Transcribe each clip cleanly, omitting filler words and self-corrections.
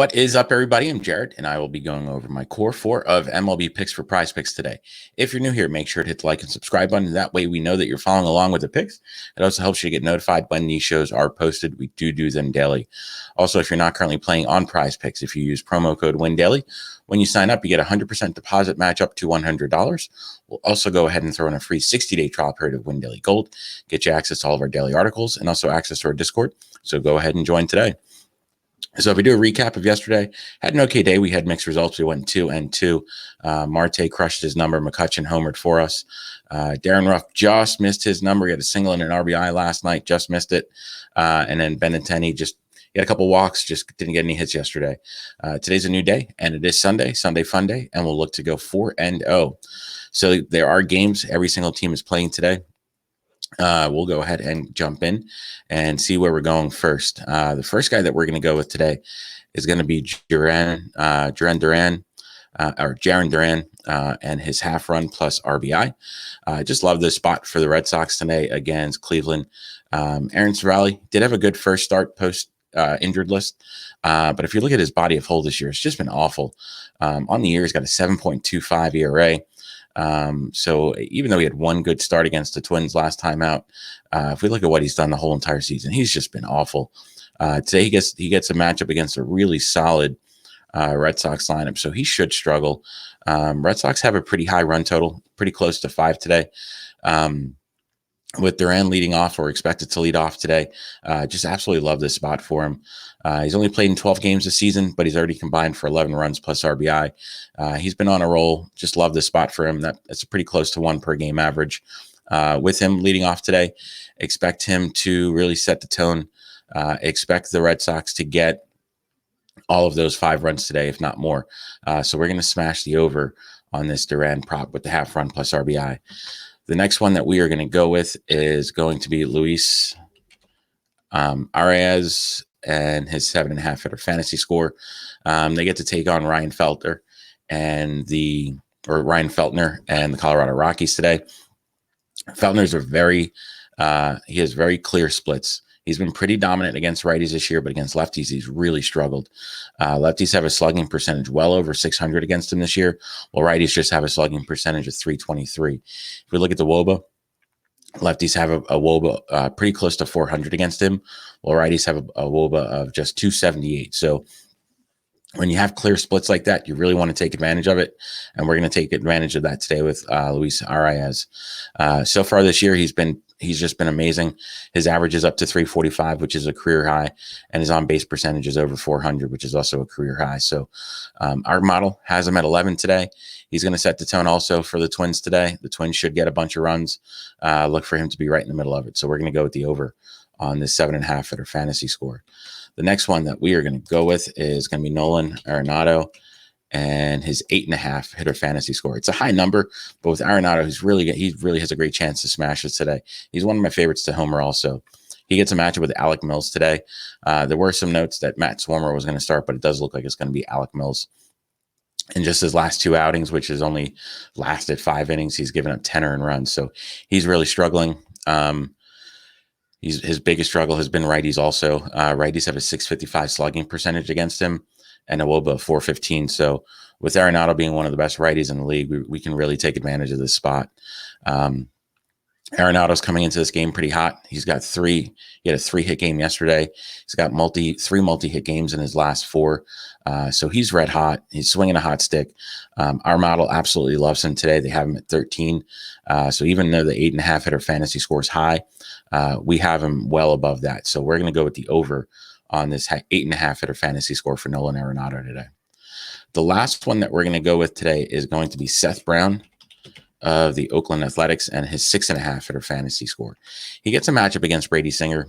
What is up, everybody? I'm Jared, and I will be going over my core four of MLB picks for PrizePicks today. If you're new here, make sure to hit the like and subscribe button. That way we know that you're following along with the picks. It also helps you get notified when these shows are posted. We do them daily. Also, if you're not currently playing on PrizePicks, if you use promo code WINDAILY, when you sign up, you get a 100% deposit match up to $100. We'll also go ahead and throw in a free 60-day trial period of WinDaily Gold, get you access to all of our daily articles, and also access to our Discord. So go ahead and join today. So if we do a recap of yesterday, had an okay day. We had mixed results. We went 2-2. Marte crushed his number. McCutchen homered for us. Darren Ruff just missed his number. He had a single and an RBI last night, just missed it. And then Benintendi he had a couple walks, just didn't get any hits yesterday. Today's a new day, and it is Sunday fun day, and we'll look to go 4-0. So there are games. Every single team is playing today. We'll go ahead and jump in and see where we're going first. The first guy that we're going to go with today is going to be Jarren Duran and his half run plus RBI. Just love this spot for the Red Sox today against Cleveland. Aaron Savali did have a good first start post injured list. But if you look at his body of hold this year, it's just been awful. On the year, he's got a 7.25 ERA. So even though he had one good start against the Twins last time out, if we look at what he's done the whole entire season, he's just been awful. Today he gets a matchup against a really solid Red Sox lineup, so he should struggle. Red Sox have a pretty high run total, pretty close to 5 today. With Duran leading off or expected to lead off today, just absolutely love this spot for him. He's only played in 12 games this season, but he's already combined for 11 runs plus RBI. He's been on a roll. Just love this spot for him. That's pretty close to 1 per game average. With him leading off today, expect him to really set the tone. Expect the Red Sox to get all of those 5 runs today, if not more. So we're going to smash the over on this Duran prop with the half run plus RBI. The next one that we are going to go with is going to be Luis Arias and his 7.5 hitter fantasy score. They get to take on Ryan Feltner and the Colorado Rockies today. Feltner's he has very clear splits. He's been pretty dominant against righties this year, but against lefties, he's really struggled. Lefties have a slugging percentage well over 600 against him this year, while righties just have a slugging percentage of 323. If we look at the WOBA, lefties have a WOBA pretty close to 400 against him, while righties have a WOBA of just 278. So when you have clear splits like that, you really want to take advantage of it. And we're going to take advantage of that today with Luis Arias. So far this year, he's just been amazing. His average is up to 345, which is a career high, and his on-base percentage is over 400, which is also a career high. So our model has him at 11 today. He's going to set the tone also for the Twins today. The Twins should get a bunch of runs. Look for him to be right in the middle of it. So we're going to go with the over on this 7.5 hitter fantasy score. The next one that we are going to go with is going to be Nolan Arenado and his 8.5 hitter fantasy score. It's a high number, but with Arenado, he really has a great chance to smash this today. He's one of my favorites to homer also. He gets a matchup with Alec Mills today. There were some notes that Matt Swarmer was going to start, but it does look like it's going to be Alec Mills. In just his last 2 outings, which has only lasted 5 innings, he's given up 10 earned runs. So he's really struggling. His biggest struggle has been righties also. Righties have a 655 slugging percentage against him and a WOBA of 415. So with Arenado being one of the best righties in the league, we can really take advantage of this spot. Arenado's coming into this game pretty hot. He had a 3-hit game yesterday. He's got 3 multi-hit games in his last 4. So he's red hot. He's swinging a hot stick. Our model absolutely loves him today. They have him at 13. So even though the 8.5 hitter fantasy score is high, we have him well above that. So we're going to go with the over on this 8.5 hitter fantasy score for Nolan Arenado today. The last one that we're going to go with today is going to be Seth Brown of the Oakland Athletics and his 6.5 hitter fantasy score. He gets a matchup against Brady Singer.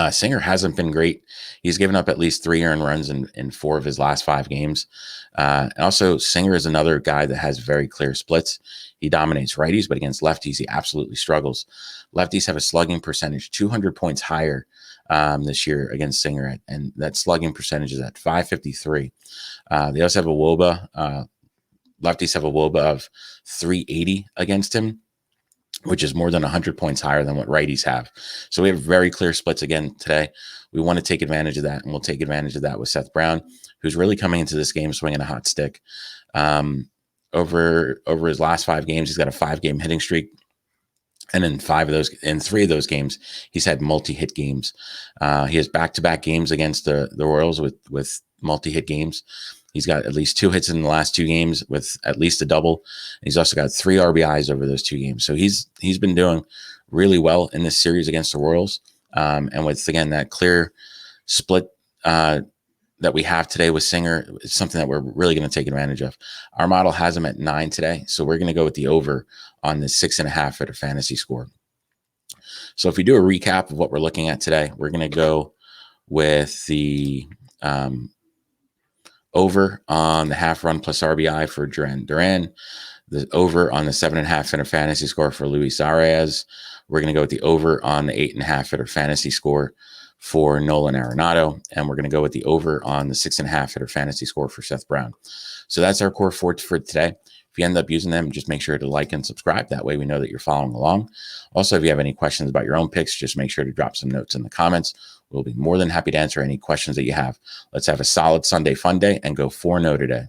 Singer hasn't been great. He's given up at least 3 earned runs in 4 of his last 5 games. Also, Singer is another guy that has very clear splits. He dominates righties, but against lefties, he absolutely struggles. Lefties have a slugging percentage 200 points higher this year against Singer, and that slugging percentage is at 553. They also have a WOBA. Lefties have a WOBA of 380 against him. which is more than 100 points higher than what righties have. So we have very clear splits again today. We want to take advantage of that, and we'll take advantage of that with Seth Brown, who's really coming into this game swinging a hot stick. Over his last 5 games, he's got a 5-game hitting streak. And in 3 of those games, he's had multi-hit games. He has back-to-back games against the Royals with multi-hit games. He's got at least 2 hits in the last 2 games with at least a double. He's also got 3 RBIs over those 2 games. So he's been doing really well in this series against the Royals. And with, again, that clear split that we have today with Singer, it's something that we're really going to take advantage of. Our model has him at 9 today, so we're going to go with the over on the 6.5 at a fantasy score. So if we do a recap of what we're looking at today, we're going to go with the over on the half run plus RBI for Duran, the over on the 7.5 at a fantasy score for Luis Arias. We're going to go with the over on the 8.5 at a fantasy score for Nolan Arenado, and we're going to go with the over on the 6.5 at a fantasy score for Seth Brown. So that's our core for today. If you end up using them, just make sure to like and subscribe. That way we know that you're following along. Also, if you have any questions about your own picks, just make sure to drop some notes in the comments. We'll be more than happy to answer any questions that you have. Let's have a solid Sunday fun day and go 4-0 today.